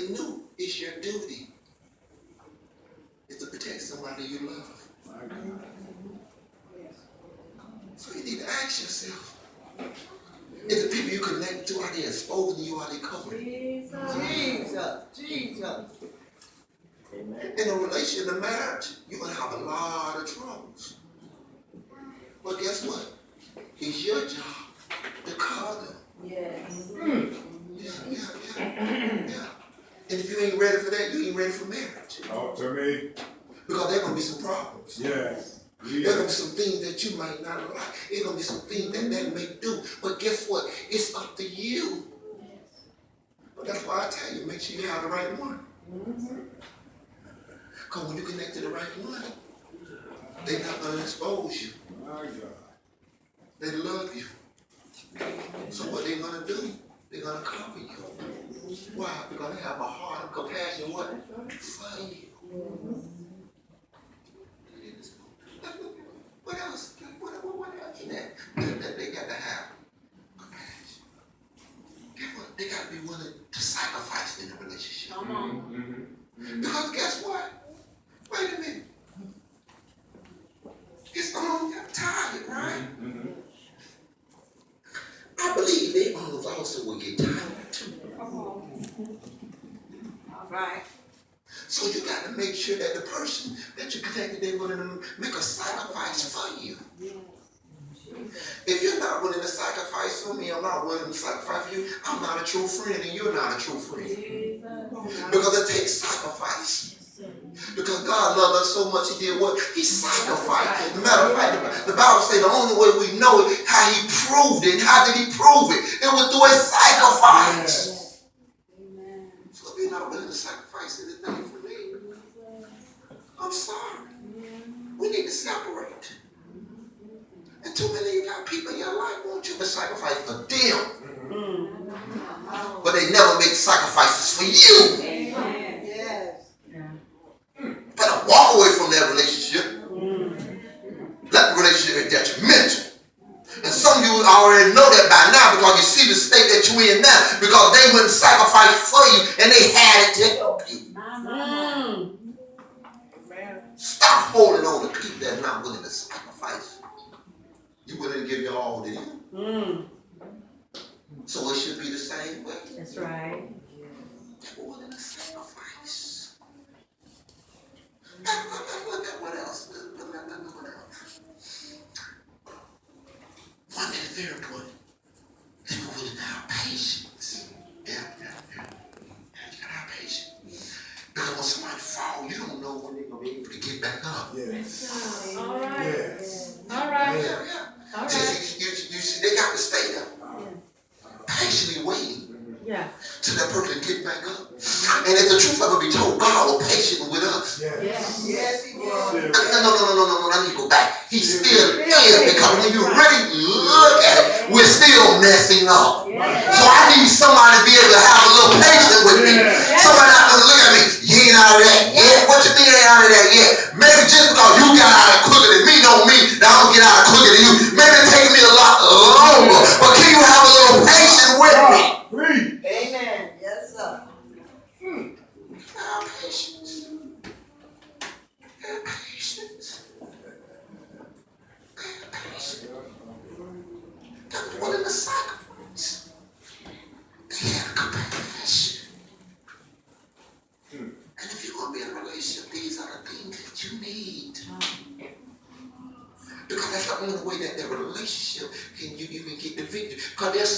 they knew it's your duty is to protect somebody you love. So you need to ask yourself, is the people you connect to, are they exposing you, are they covering you? Jesus. In a relationship, in a marriage, you're going to have a lot of troubles. But guess what? It's your job to cover them. Yes. Yeah. And if you ain't ready for that, you ain't ready for marriage. Talk to me. Because there are going to be some problems. Yes. There are going to be some things that you might not like. There are going to be some things that may do. But guess what? It's up to you. But that's why I tell you, make sure you have the right one. Because when you connect to the right one, they're not going to expose you. My God. They love you. So what they're going to do, they're going to cover you. Why? Because they have a heart of compassion, what? For you. What else? What else in that they got to have? Compassion. Guess what? They got to be willing to sacrifice in a relationship. Come on. Because guess what? Wait a minute. It's on, I'm tired, right? I believe they also will get tired too. All right. So you got to make sure that the person that you're connected, they're willing to make a sacrifice for you. If you're not willing to sacrifice for me, I'm not willing to sacrifice for you, I'm not a true friend and you're not a true friend. Because it takes sacrifice. Because God loved us so much, He did what? He sacrificed. As a matter of fact, the Bible says the only way we know it, how He proved it. How did He prove it? It was through a sacrifice. So if you're not willing to sacrifice anything for me, I'm sorry. We need to separate. And too many of you got people in your life want you to sacrifice for them. But they never make sacrifices for you. Better walk away from that relationship. That relationship is detrimental. And some of you already know that by now because you see the state that you're in now because they wouldn't sacrifice for you and they had it to help you. Stop holding on to people that are not willing to sacrifice. You willing to give your all to them. So it should be the same way. That's right. You're willing to sacrifice. Look at what else. Look at what else. One thing is very important. They were willing to have patience. Yeah. You gotta have patience. Because when somebody falls, you don't know when they're gonna be able to get back up. Yes. All right. Yes. All right. Yeah. All right. You see, they got to stay there. Patiently waiting. Yeah. Till that person get back up. And if the truth ever be told, God was patient with us. Yes. Yes, He was. No, I need to go back. He still is, because when you really look at it, we're still messing up. So I need somebody to be able to have a little patience with me. Somebody not gonna look at me, you ain't out of that yet. What you mean ain't out of that yet? Maybe just because you got out of quicker than me don't mean that I'm gonna get out of quicker than you. Maybe it's taking me a lot longer. But can you have a little patience with me? Amen. Yes, sir. Have patience. Have patience. Have patience. That was willing to sacrifice. They had compassion. And if you're going to be in a relationship, these are the things that you need. Because that's the only way that relationship you can get the victory. Because there's